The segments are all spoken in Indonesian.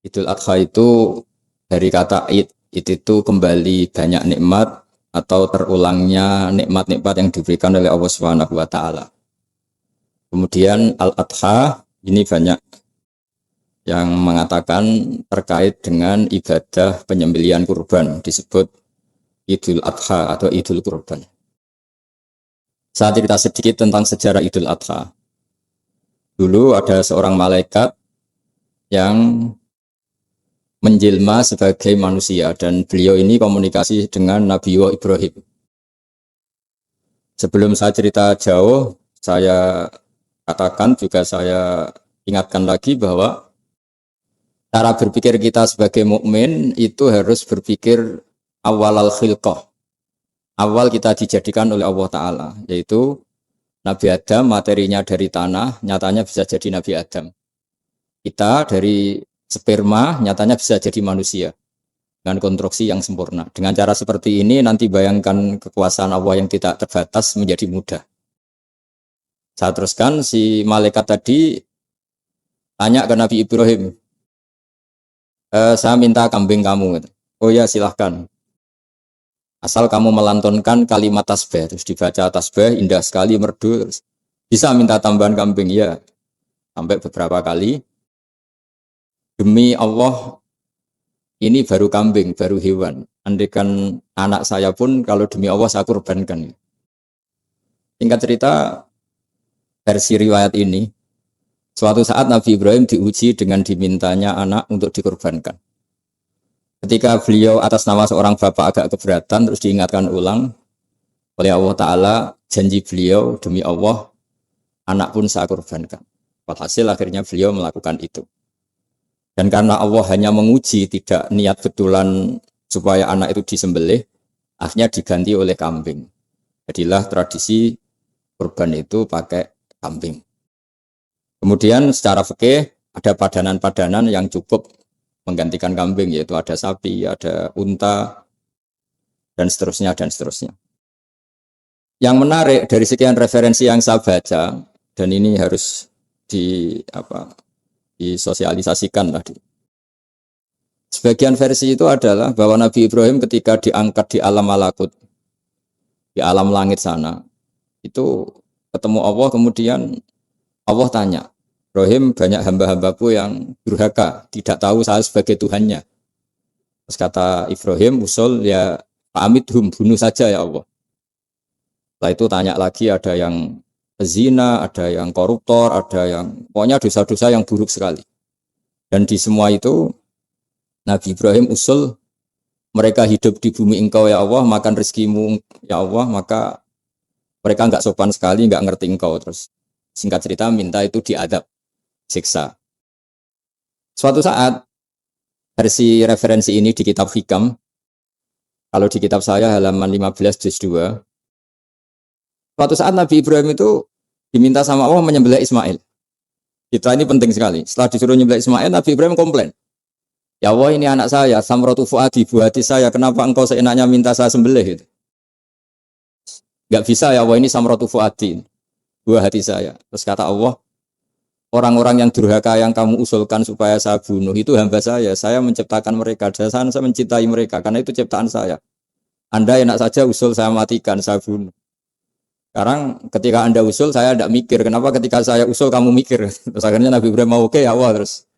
Idul Adha itu dari kata id itu kembali banyak nikmat atau terulangnya nikmat-nikmat yang diberikan oleh Allah Subhanahu wa taala. Kemudian Al-Adha ini banyak yang mengatakan terkait dengan ibadah penyembelihan kurban disebut Idul Adha atau Idul Kurban. Saya cerita sedikit tentang sejarah Idul Adha. Dulu ada seorang malaikat yang menjelma sebagai manusia dan beliau ini komunikasi dengan Nabi Ibrahim. Sebelum saya cerita jauh, saya katakan juga saya ingatkan lagi bahwa cara berpikir kita sebagai mukmin itu harus berpikir awal al-khilqah. Awal kita dijadikan oleh Allah Ta'ala, yaitu Nabi Adam materinya dari tanah, nyatanya bisa jadi Nabi Adam. Kita dari sperma, nyatanya bisa jadi manusia dengan konstruksi yang sempurna. Dengan cara seperti ini, nanti bayangkan kekuasaan Allah yang tidak terbatas menjadi mudah. Saya teruskan, si malaikat tadi tanya ke Nabi Ibrahim, saya minta kambing kamu. Oh ya, silahkan. Asal kamu melantunkan kalimat tasbih, terus dibaca tasbih, indah sekali, merdu, terus bisa minta tambahan kambing, ya. Sampai beberapa kali. Demi Allah, ini baru kambing, baru hewan. Andaikan anak saya pun, kalau demi Allah saya kurbankan. Singkat cerita, versi riwayat ini, suatu saat Nabi Ibrahim diuji dengan dimintanya anak untuk dikurbankan. Ketika beliau atas nama seorang bapak agak keberatan, terus diingatkan ulang oleh Allah Ta'ala, janji beliau demi Allah, anak pun saya kurbankan. Walhasil akhirnya beliau melakukan itu. Dan karena Allah hanya menguji, tidak niat betulan supaya anak itu disembelih, akhirnya diganti oleh kambing. Jadilah tradisi kurban itu pakai kambing. Kemudian secara fikih ada padanan-padanan yang cukup menggantikan kambing, yaitu ada sapi, ada unta, dan seterusnya, dan seterusnya. Yang menarik dari sekian referensi yang saya baca, dan ini harus disosialisasikan tadi. Sebagian versi itu adalah bahwa Nabi Ibrahim ketika diangkat di alam malakut, di alam langit sana, itu ketemu Allah, kemudian Allah tanya, Ibrahim, banyak hamba-hambaku yang durhaka, tidak tahu saya sebagai Tuhannya. Terus kata Ibrahim, usul ya pamidhum, bunuh saja ya Allah. Setelah itu tanya lagi, ada yang pezina, ada yang koruptor, ada yang pokoknya dosa-dosa yang buruk sekali. Dan di semua itu Nabi Ibrahim usul, mereka hidup di bumi engkau ya Allah, makan rezekimu ya Allah, maka mereka enggak sopan sekali, enggak ngerti engkau. Terus singkat cerita minta itu diadab, siksa. Suatu saat versi referensi ini di kitab Hikam, kalau di kitab saya halaman 15 juz 2, suatu saat Nabi Ibrahim itu diminta sama Allah menyembelih Ismail. Kita ini penting sekali. Setelah disuruh menyembelih Ismail, Nabi Ibrahim komplain. Ya Allah, ini anak saya, samratu fuadi, buah hati saya, kenapa engkau seenaknya minta saya sembelih? Gitu. Gak bisa ya Allah, ini samratu fuadi, buah hati saya. Terus kata Allah, orang-orang yang durhaka yang kamu usulkan supaya saya bunuh itu hamba saya menciptakan mereka, dan saya mencintai mereka, karena itu ciptaan saya. Anda enak saja usul saya matikan, saya bunuh. Sekarang ketika Anda usul, saya tidak mikir, kenapa ketika saya usul kamu mikir? Terus akhirnya Nabi Ibrahim mau oke ya Allah, terus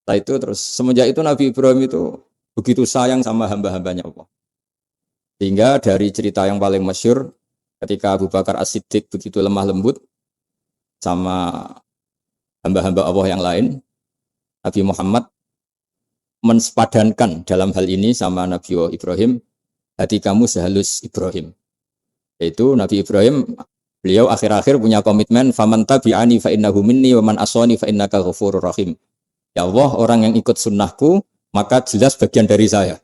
setelah itu terus semenjak itu Nabi Ibrahim itu begitu sayang sama hamba-hambanya Allah. Sehingga dari cerita yang paling masyhur, ketika Abu Bakar As-Siddiq begitu lemah lembut sama hamba-hamba Allah yang lain, Nabi Muhammad mensepadankan dalam hal ini sama Nabi Ibrahim, hati kamu sehalus Ibrahim. Yaitu Nabi Ibrahim, beliau akhir-akhir punya komitmen, faman tabi'ani fa innahu minni wa man asani fa innaka ghafurur rahim. Ya Allah, orang yang ikut sunnahku, maka jelas bagian dari saya.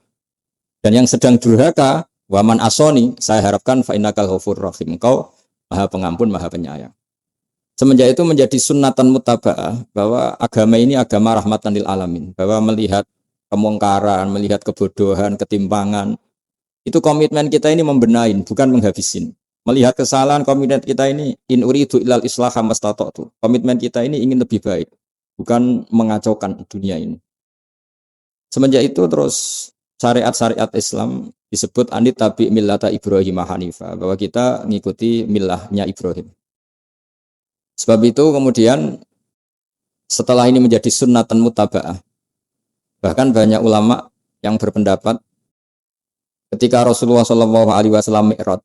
Dan yang sedang durhaka, wa man asani, saya harapkan fa innaka ghafurur rahim. Engkau Maha Pengampun, Maha Penyayang. Semenjak itu menjadi sunnatan mutaba'ah bahwa agama ini agama rahmatan lil alamin, bahwa melihat kemungkaran, melihat kebodohan, ketimpangan, itu komitmen kita ini membenahin, bukan menghabisin. Melihat kesalahan, komitmen kita ini in uridu ilal islaha mastata'tu. Komitmen kita ini ingin lebih baik, bukan mengacaukan dunia ini. Semenjak itu terus syariat-syariat Islam disebut anit tabi millata Ibrahim Hanifah, bahwa kita ngikuti millahnya Ibrahim. Sebab itu kemudian setelah ini menjadi sunnatan mutaba'ah, bahkan banyak ulama yang berpendapat ketika Rasulullah SAW Mi'raj,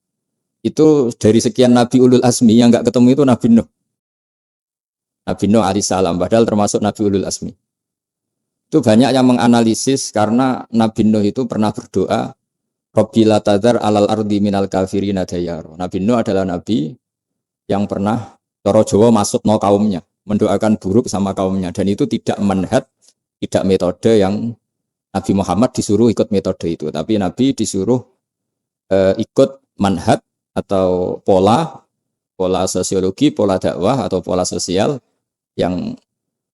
itu dari sekian Nabi Ulul Azmi yang nggak ketemu itu Nabi Nuh. Nabi Nuh alaihissalam, padahal termasuk Nabi Ulul Azmi. Itu banyak yang menganalisis karena Nabi Nuh itu pernah berdoa, Rabbi la tadhar alal ardi minal kafirina dayaro. Nabi Nuh adalah Nabi yang pernah cara Jawa masuk no kaumnya, mendoakan buruk sama kaumnya. Dan itu tidak manhaj, tidak metode yang Nabi Muhammad disuruh ikut metode itu. Tapi Nabi disuruh ikut manhaj atau pola sosiologi, pola dakwah atau pola sosial yang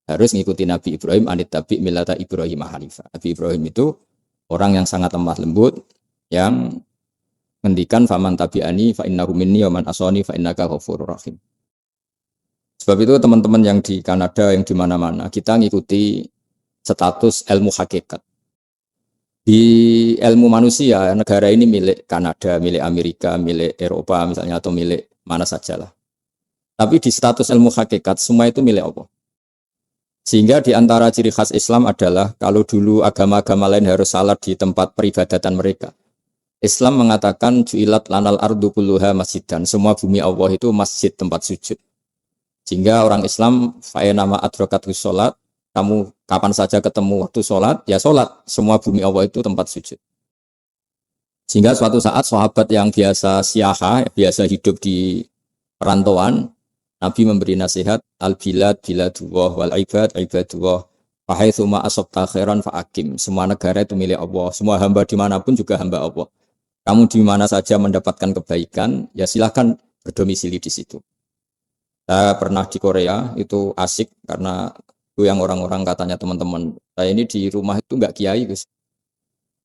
harus ngikuti Nabi Ibrahim anit tabi millata Ibrahim Hanifah. Nabi Ibrahim itu orang yang sangat lemah lembut, yang ngendikan faman tabi'ani fa innahu minni wa man asani fa innaka ghafurur rahim. Sebab itu teman-teman yang di Kanada, yang di mana-mana, kita ngikuti status ilmu hakikat. Di ilmu manusia, negara ini milik Kanada, milik Amerika, milik Eropa misalnya, atau milik mana sajalah. Tapi di status ilmu hakikat, semua itu milik Allah. Sehingga di antara ciri khas Islam adalah kalau dulu agama-agama lain harus salat di tempat peribadatan mereka, Islam mengatakan ju'ilat lanal ardu kulluha masjidan, semua bumi Allah itu masjid tempat sujud. Sehingga orang Islam fa'enama adrokatus sholat, kamu kapan saja ketemu waktu sholat, ya sholat, semua bumi Allah itu tempat sujud. Sehingga suatu saat sahabat yang biasa siaha, biasa hidup di perantauan, Nabi memberi nasihat, al-bilad biladullah wal ibad ibadullah fahaitsuma asabta khairan fa'akim. Semua negara itu milik Allah, semua hamba dimanapun juga hamba Allah. Kamu di mana saja mendapatkan kebaikan, ya silahkan berdomisili di situ. Saya pernah di Korea, itu asik karena itu yang orang-orang katanya teman-teman, saya ini di rumah itu enggak kiai, Gus.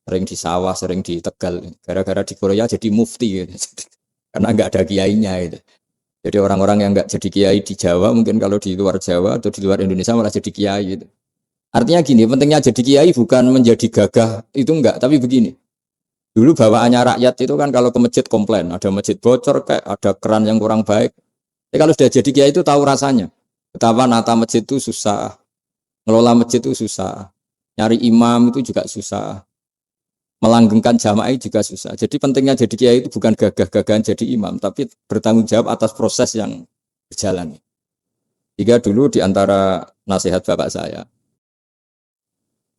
Sering di sawah, sering di Tegal. Gara-gara di Korea jadi mufti gitu. Karena enggak ada kiainya gitu. Jadi orang-orang yang enggak jadi kiai di Jawa, mungkin kalau di luar Jawa atau di luar Indonesia malah jadi kiai gitu. Artinya gini, pentingnya jadi kiai bukan menjadi gagah, itu enggak, tapi begini. Dulu bawaannya rakyat itu kan kalau ke masjid komplain, ada masjid bocor, kayak ada keran yang kurang baik. Tapi kalau sudah jadi kiai itu tahu rasanya. Betapa nata masjid itu susah, ngelola masjid itu susah, nyari imam itu juga susah, melanggengkan jamaah juga susah. Jadi pentingnya jadi kiai itu bukan gagah-gagahan jadi imam, tapi bertanggung jawab atas proses yang berjalan. Jika dulu di antara nasihat bapak saya,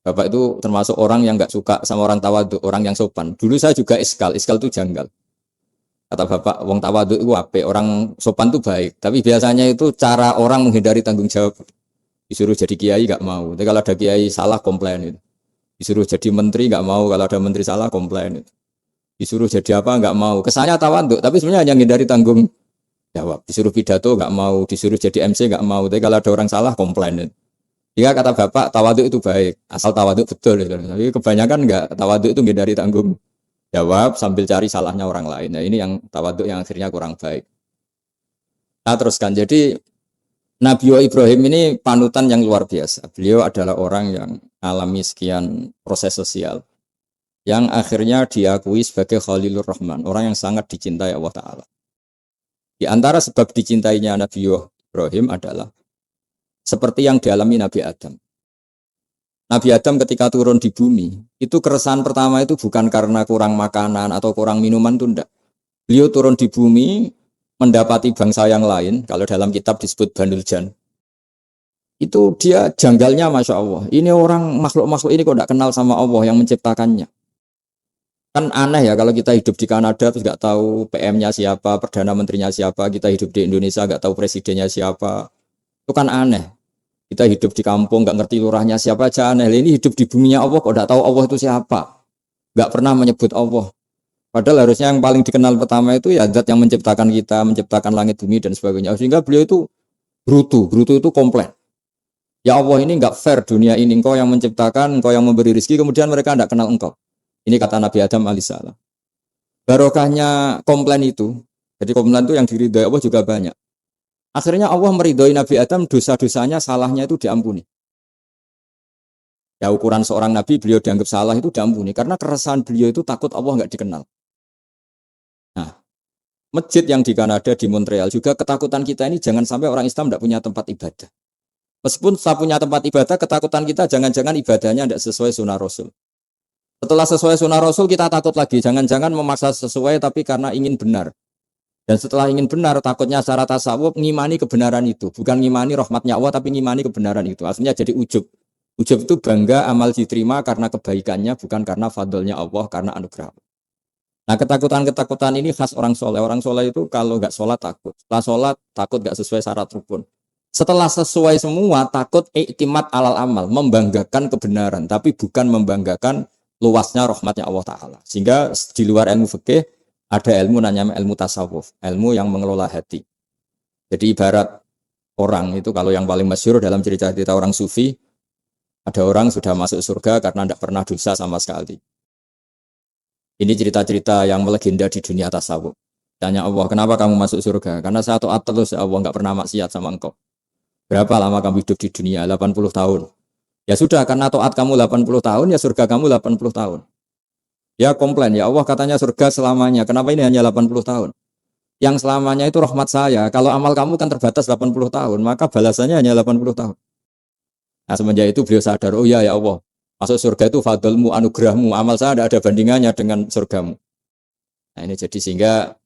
bapak itu termasuk orang yang nggak suka sama orang tawadhu, orang yang sopan. Dulu saya juga iskal itu janggal. Kata bapak, wong tawadhu itu apa? Orang sopan itu baik. Tapi biasanya itu cara orang menghindari tanggung jawab. Disuruh jadi kiai nggak mau. Tapi kalau ada kiai salah komplain itu. Disuruh jadi menteri nggak mau, kalau ada menteri salah komplain. Disuruh jadi apa nggak mau. Kesannya tawadhu, tapi sebenarnya hanya menghindari tanggung jawab. Disuruh pidato nggak mau, disuruh jadi MC nggak mau. Tapi kalau ada orang salah komplain. Jika kata bapak tawadhu itu baik, asal tawadhu betul. Tapi kebanyakan nggak, tawadhu itu menghindari tanggung jawab sambil cari salahnya orang lain. Nah ini yang tawadhu yang akhirnya kurang baik. Nah teruskan, jadi Nabi Ibrahim ini panutan yang luar biasa. Beliau adalah orang yang alami sekian proses sosial yang akhirnya diakui sebagai Khalilur Rahman, orang yang sangat dicintai Allah Ta'ala. Di antara sebab dicintainya Nabi Ibrahim adalah seperti yang dialami Nabi Adam. Nabi Adam ketika turun di bumi, itu keresahan pertama itu bukan karena kurang makanan atau kurang minuman, itu enggak. Beliau turun di bumi, mendapati bangsa yang lain, kalau dalam kitab disebut Banul Jan, itu dia janggalnya Masya Allah. Ini orang makhluk-makhluk ini kok tidak kenal sama Allah yang menciptakannya. Kan aneh ya kalau kita hidup di Kanada terus nggak tahu PM-nya siapa, Perdana Menterinya siapa, kita hidup di Indonesia nggak tahu presidennya siapa. Itu kan aneh. Kita hidup di kampung nggak ngerti lurahnya siapa aja aneh. Ini hidup di buminya Allah kok tidak tahu Allah itu siapa. Nggak pernah menyebut Allah. Padahal harusnya yang paling dikenal pertama itu ya zat yang menciptakan kita, menciptakan langit bumi dan sebagainya. Sehingga beliau itu brutu itu komplain. Ya Allah ini nggak fair dunia ini, engkau yang menciptakan, engkau yang memberi rezeki, kemudian mereka tidak kenal engkau. Ini kata Nabi Adam alaihissalam. Barokahnya komplain itu, jadi komplain itu yang diridhoi Allah juga banyak. Akhirnya Allah meridhoi Nabi Adam, dosa-dosanya, salahnya itu diampuni. Ya ukuran seorang nabi beliau dianggap salah itu diampuni karena keresahan beliau itu takut Allah nggak dikenal. Nah, masjid yang di Kanada di Montreal juga ketakutan kita ini jangan sampai orang Islam tidak punya tempat ibadah. Meskipun saya punya tempat ibadah, ketakutan kita jangan-jangan ibadahnya tidak sesuai sunnah Rasul. Setelah sesuai sunnah Rasul kita takut lagi, jangan-jangan memaksa sesuai tapi karena ingin benar. Dan setelah ingin benar, takutnya secara tasawuf ngimani kebenaran itu. Bukan ngimani rahmatnya Allah, tapi ngimani kebenaran itu. Aslinya jadi ujub. Ujub itu bangga amal diterima karena kebaikannya, bukan karena fadlnya Allah, karena anugerah. Nah ketakutan-ketakutan ini khas orang soleh. Orang soleh itu kalau nggak sholat takut. Setelah sholat takut nggak sesuai syarat rukun. Setelah sesuai semua takut iktimat alal amal. Membanggakan kebenaran. Tapi bukan membanggakan luasnya rahmatnya Allah Ta'ala. Sehingga di luar ilmu fikih ada ilmu namanya ilmu tasawuf. Ilmu yang mengelola hati. Jadi ibarat orang itu kalau yang paling masyhur dalam cerita-cerita orang sufi. Ada orang sudah masuk surga karena tidak pernah dosa sama sekali. Ini cerita-cerita yang melegenda di dunia tasawuf. Tanya Allah, kenapa kamu masuk surga? Karena saya taat terus ya Allah, nggak pernah maksiat sama engkau. Berapa lama kamu hidup di dunia? 80 tahun. Ya sudah, karena taat kamu 80 tahun, ya surga kamu 80 tahun. Ya komplain, ya Allah katanya surga selamanya. Kenapa ini hanya 80 tahun? Yang selamanya itu rahmat saya. Kalau amal kamu kan terbatas 80 tahun, maka balasannya hanya 80 tahun. Nah semenjak itu beliau sadar, oh ya Allah. Masuk surga itu fadlmu, anugerahmu. Amal saya tidak ada bandingannya dengan surgamu. Nah ini jadi sehingga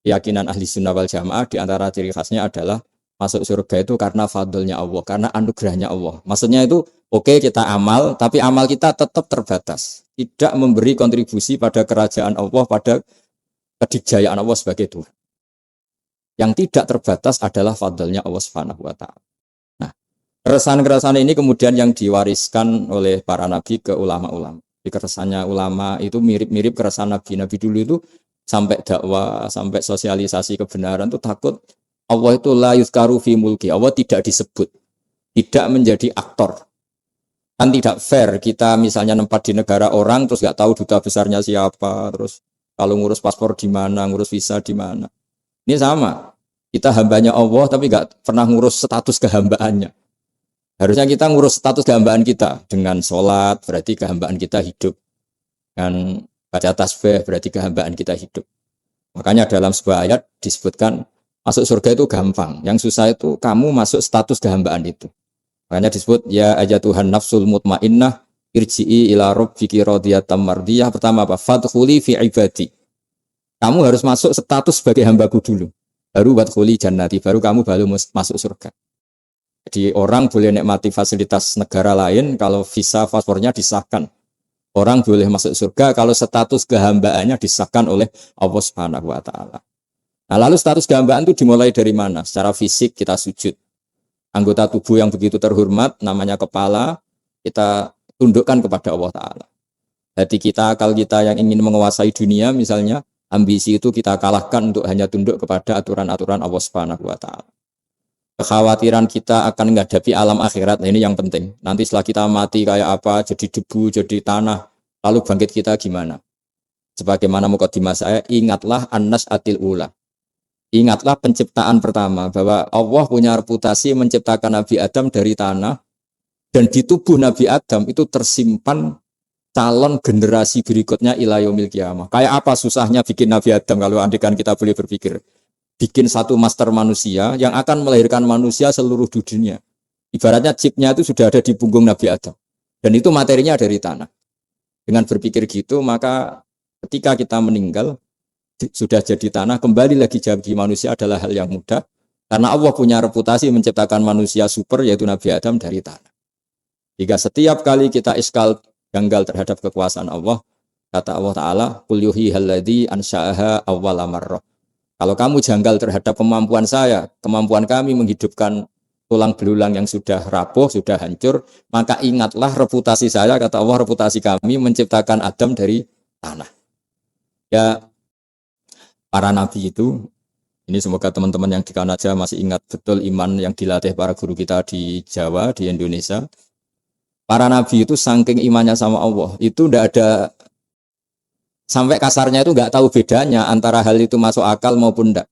keyakinan ahli sunnah wal jamaah di antara ciri khasnya adalah masuk surga itu karena fadlnya Allah, karena anugerahnya Allah. Maksudnya itu oke, kita amal, tapi amal kita tetap terbatas. Tidak memberi kontribusi pada kerajaan Allah, pada kedikjayaan Allah sebagai Tuhan. Yang tidak terbatas adalah fadlnya Allah Subhanahu wa Ta'ala. Keresahan-keresahan ini kemudian yang diwariskan oleh para nabi ke ulama-ulama. Di keresahannya ulama itu mirip-mirip keresahan nabi. Nabi dulu itu sampai dakwah, sampai sosialisasi kebenaran itu takut Allah itu la yuzkaru fi mulki. Allah tidak disebut. Tidak menjadi aktor. Kan tidak fair kita misalnya nempat di negara orang terus nggak tahu duta besarnya siapa, terus kalau ngurus paspor di mana, ngurus visa di mana. Ini sama. Kita hambanya Allah tapi nggak pernah ngurus status kehambaannya. Harusnya kita ngurus status kehambaan kita dengan sholat, berarti kehambaan kita hidup. Dan baca tasbih, berarti kehambaan kita hidup. Makanya dalam sebuah ayat disebutkan, masuk surga itu gampang. Yang susah itu kamu masuk status kehambaan itu. Makanya disebut, ya ayatuhan nafsul mutmainnah, irji'i ila rabbiki radiyatan mardiyah. Pertama apa? Fadkhuli fi ibadi. Kamu harus masuk status sebagai hambaku dulu. Baru wadkhuli jannati, baru kamu baru masuk surga. Jadi orang boleh nikmati fasilitas negara lain kalau visa paspornya disahkan. Orang boleh masuk surga kalau status kehambaannya disahkan oleh Allah Subhanahu wa Ta'ala. Nah, lalu status kehambaan itu dimulai dari mana? Secara fisik kita sujud. Anggota tubuh yang begitu terhormat namanya kepala kita tundukkan kepada Allah Ta'ala. Jadi kita akal kita yang ingin menguasai dunia misalnya ambisi itu kita kalahkan untuk hanya tunduk kepada aturan-aturan Allah Subhanahu wa Ta'ala. Kekhawatiran kita akan menghadapi alam akhirat, nah ini yang penting. Nanti setelah kita mati kayak apa, jadi debu, jadi tanah, lalu bangkit kita gimana? Sebagaimana mukadimah saya, ingatlah an-nas atil ula. Ingatlah penciptaan pertama, bahwa Allah punya reputasi menciptakan Nabi Adam dari tanah, dan di tubuh Nabi Adam itu tersimpan calon generasi berikutnya ila yaumil qiyamah. Kayak apa susahnya bikin Nabi Adam kalau andikan kita boleh berpikir. Bikin satu master manusia yang akan melahirkan manusia seluruh dunia. Ibaratnya chipnya itu sudah ada di punggung Nabi Adam. Dan itu materinya dari tanah. Dengan berpikir gitu, maka ketika kita meninggal, sudah jadi tanah, kembali lagi jadi manusia adalah hal yang mudah. Karena Allah punya reputasi menciptakan manusia super, yaitu Nabi Adam dari tanah. Jika setiap kali kita iskal janggal terhadap kekuasaan Allah, kata Allah Ta'ala, Qul yuhihal ladzi ansha'aha awwala marrah. Kalau kamu janggal terhadap kemampuan saya, kemampuan kami menghidupkan tulang belulang yang sudah rapuh, sudah hancur, maka ingatlah reputasi saya, kata Allah, reputasi kami menciptakan Adam dari tanah. Ya, para nabi itu, ini semoga teman-teman yang di Kanada masih ingat betul iman yang dilatih para guru kita di Jawa, di Indonesia. Para nabi itu saking imannya sama Allah, itu tidak ada sampai kasarnya itu nggak tahu bedanya antara hal itu masuk akal maupun enggak.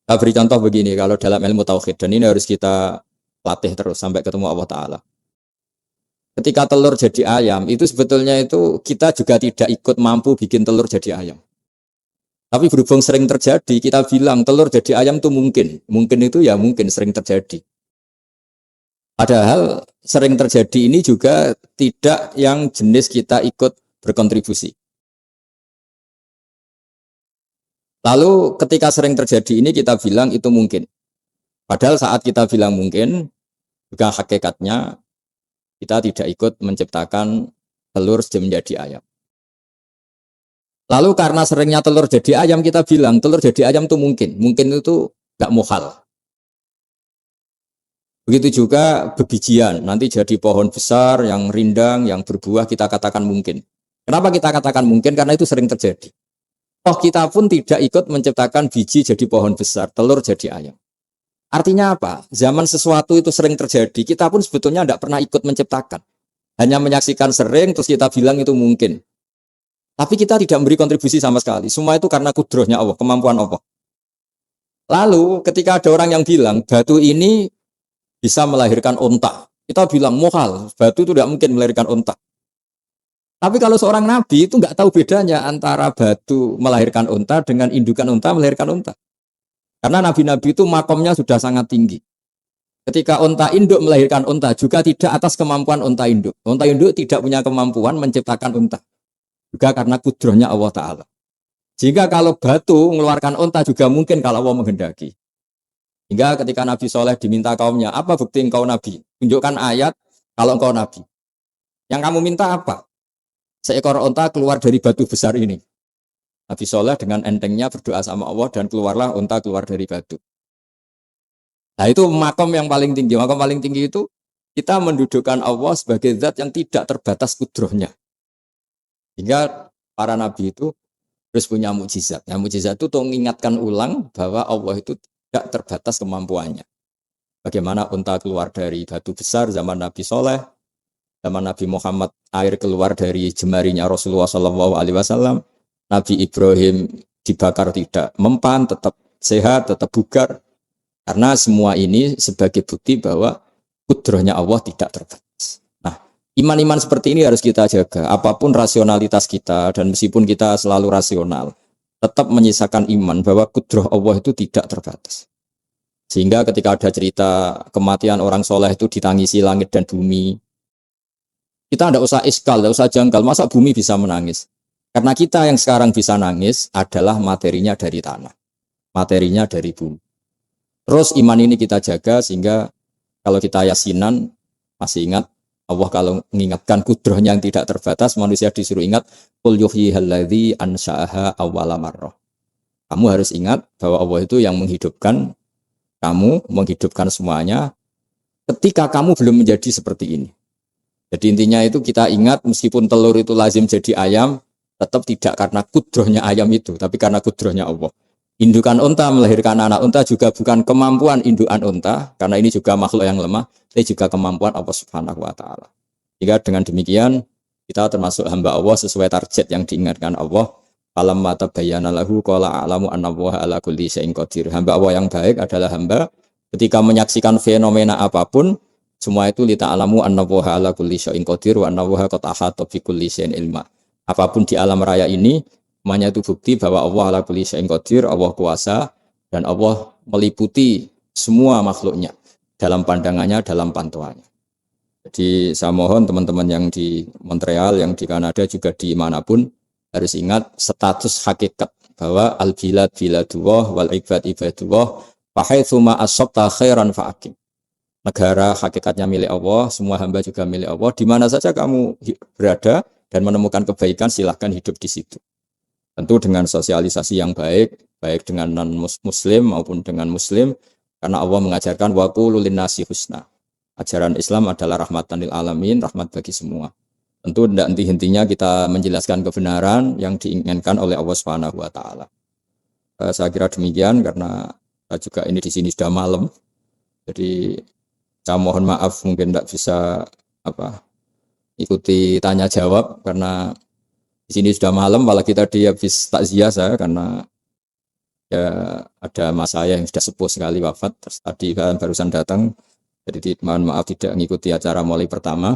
Saya beri contoh begini, kalau dalam ilmu tauhid, dan ini harus kita latih terus sampai ketemu Allah Ta'ala. Ketika telur jadi ayam, itu sebetulnya itu kita juga tidak ikut mampu bikin telur jadi ayam. Tapi berhubung sering terjadi, kita bilang telur jadi ayam itu mungkin. Mungkin itu ya mungkin sering terjadi. Padahal sering terjadi ini juga tidak yang jenis kita ikut berkontribusi. Lalu ketika sering terjadi ini kita bilang itu mungkin. Padahal saat kita bilang mungkin, juga hakikatnya kita tidak ikut menciptakan telur menjadi ayam. Lalu karena seringnya telur jadi ayam, kita bilang telur jadi ayam itu mungkin. Mungkin itu gak muhal. Begitu juga bebijian, nanti jadi pohon besar, yang rindang, yang berbuah, kita katakan mungkin. Kenapa kita katakan mungkin? Karena itu sering terjadi. Toh kita pun tidak ikut menciptakan biji jadi pohon besar, telur jadi ayam. Artinya apa? Zaman sesuatu itu sering terjadi, kita pun sebetulnya tidak pernah ikut menciptakan. Hanya menyaksikan sering, terus kita bilang itu mungkin. Tapi kita tidak memberi kontribusi sama sekali. Semua itu karena kudrohnya Allah, kemampuan Allah. Lalu ketika ada orang yang bilang, batu ini bisa melahirkan unta. Kita bilang, muhal, batu itu tidak mungkin melahirkan unta. Tapi kalau seorang nabi itu nggak tahu bedanya antara batu melahirkan unta dengan indukan unta melahirkan unta. Karena nabi-nabi itu makomnya sudah sangat tinggi. Ketika unta induk melahirkan unta juga tidak atas kemampuan unta induk. Unta induk tidak punya kemampuan menciptakan unta. Juga karena kudrohnya Allah Ta'ala. Jika kalau batu mengeluarkan unta juga mungkin kalau Allah menghendaki. Hingga ketika Nabi Soleh diminta kaumnya, apa bukti engkau Nabi? Tunjukkan ayat kalau engkau Nabi. Yang kamu minta apa? Seekor unta keluar dari batu besar ini. Nabi Soleh dengan entengnya berdoa sama Allah dan keluarlah unta keluar dari batu. Nah itu makom yang paling tinggi. Makom paling tinggi itu kita mendudukkan Allah sebagai zat yang tidak terbatas kudrohnya. Hingga para nabi itu terus punya mukjizat. Yang mukjizat itu mengingatkan ulang bahwa Allah itu tidak terbatas kemampuannya. Bagaimana unta keluar dari batu besar zaman Nabi Soleh, zaman Nabi Muhammad air keluar dari jemarinya Rasulullah SAW, Nabi Ibrahim dibakar tidak mempan, tetap sehat, tetap bugar. Karena semua ini sebagai bukti bahwa kudrohnya Allah tidak terbatas. Iman-iman seperti ini harus kita jaga. Apapun rasionalitas kita dan meskipun kita selalu rasional, tetap menyisakan iman bahwa kudroh Allah itu tidak terbatas. Sehingga ketika ada cerita kematian orang soleh itu ditangisi langit dan bumi, kita tidak usah iskal, tidak usah janggal. Masa bumi bisa menangis? Karena kita yang sekarang bisa nangis adalah materinya dari tanah, materinya dari bumi. Terus iman ini kita jaga sehingga kalau kita yasinan masih ingat. Allah kalau mengingatkan kudrohnya yang tidak terbatas, manusia disuruh ingat qul yuhyihal ansha'aha awwala marrah. Kamu harus ingat bahwa Allah itu yang menghidupkan kamu, menghidupkan semuanya ketika kamu belum menjadi seperti ini. Jadi intinya itu kita ingat meskipun telur itu lazim jadi ayam, tetap tidak karena kudrohnya ayam itu, tapi karena kudrohnya Allah. Indukan unta melahirkan anak unta juga bukan kemampuan indukan unta, karena ini juga makhluk yang lemah, tapi juga kemampuan Allah Subhanahu wa Ta'ala. Jika dengan demikian kita termasuk hamba Allah sesuai target yang diingatkan Allah. Falamma tabayyana lahu qala a'lamu anna Allaha ala kulli syai'in qadir. Hamba Allah yang baik adalah hamba ketika menyaksikan fenomena apapun, semua itu li ta'lamu anna Allaha ala kulli syai'in qadir wa anna Allaha qad ahata bi kulli syai'in ilma. Apapun di alam raya ini semuanya itu bukti bahwa Allah ala kulli syai'in qadir, Allah kuasa dan Allah meliputi semua makhluknya dalam pandangannya, dalam pantauannya. Jadi saya mohon teman-teman yang di Montreal, yang di Kanada juga di manapun harus ingat status hakikat bahwa al-bilad biladullah wal ibad ibadullah fa haitsu ma asabta khairan fa'akim. Negara hakikatnya milik Allah, semua hamba juga milik Allah. Di mana saja kamu berada dan menemukan kebaikan, silahkan hidup di situ. Tentu dengan sosialisasi yang baik, baik dengan non-muslim maupun dengan muslim, karena Allah mengajarkan wa qulu linnasi husna. Ajaran Islam adalah rahmatan lil alamin, rahmat bagi semua. Tentu tidak henti-hentinya kita menjelaskan kebenaran yang diinginkan oleh Allah Subhanahu wa Ta'ala. Saya kira demikian karena juga ini di sini sudah malam. Jadi saya mohon maaf mungkin tidak bisa ikuti tanya jawab karena di sini sudah malam, malah kita di habis takziah saya karena ya ada mas saya yang sudah sepuh sekali wafat, terus tadi barusan datang, jadi mohon maaf tidak mengikuti acara mulai pertama.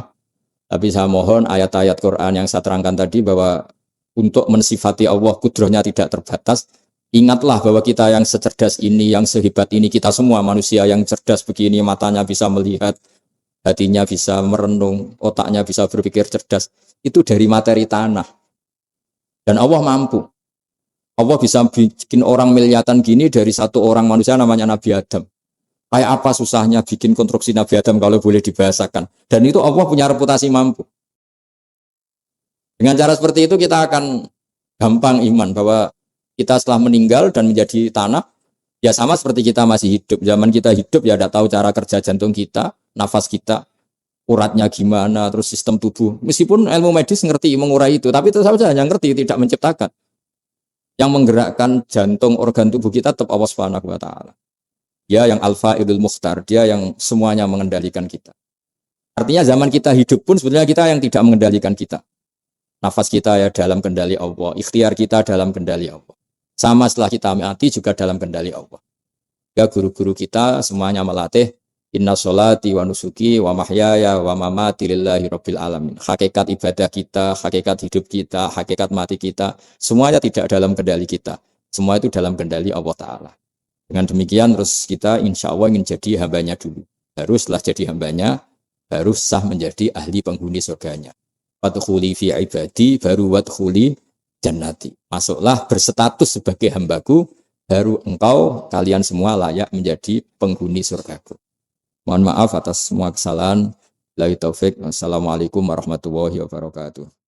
Tapi saya mohon ayat-ayat Quran yang saya terangkan tadi bahwa untuk mensifati Allah kudrahnya tidak terbatas. Ingatlah bahwa kita yang secerdas ini, yang sehebat ini, kita semua manusia yang cerdas begini, matanya bisa melihat, hatinya bisa merenung, otaknya bisa berpikir cerdas. Itu dari materi tanah. Dan Allah mampu. Allah bisa bikin orang miliatan gini dari satu orang manusia namanya Nabi Adam. Kayak apa susahnya bikin konstruksi Nabi Adam kalau boleh dibahasakan. Dan itu Allah punya reputasi mampu. Dengan cara seperti itu kita akan gampang iman bahwa kita setelah meninggal dan menjadi tanah, ya sama seperti kita masih hidup. Zaman kita hidup ya tidak tahu cara kerja jantung kita, nafas kita, uratnya gimana, terus sistem tubuh. Meskipun ilmu medis ngerti mengurai itu, tapi tetap saja yang ngerti tidak menciptakan. Yang menggerakkan jantung organ tubuh kita tetap Allah Subhanahu wa taala. Dia yang Al-Fa'ilul Mukhtar, dia yang semuanya mengendalikan kita. Artinya zaman kita hidup pun sebenarnya kita yang tidak mengendalikan kita. Nafas kita ya dalam kendali Allah, ikhtiar kita dalam kendali Allah. Sama setelah kita mati juga dalam kendali Allah. Ya guru-guru kita semuanya melatih inna sholati wa nusuki wa mahyaya wa mamati lillahi rabbil alamin. Hakikat ibadah kita, hakikat hidup kita, hakikat mati kita, semuanya tidak dalam kendali kita. Semua itu dalam kendali Allah Ta'ala. Dengan demikian terus kita insya Allah ingin jadi hambanya dulu. Baru setelah jadi hambanya, baru sah menjadi ahli penghuni surganya. Wadkhuli fi ibadi, baru wadkhuli jannati. Masuklah berstatus sebagai hambaku, baru engkau, kalian semua layak menjadi penghuni surgaku. Mohon maaf atas semua kesalahan. Wassalamualaikum warahmatullahi wabarakatuh.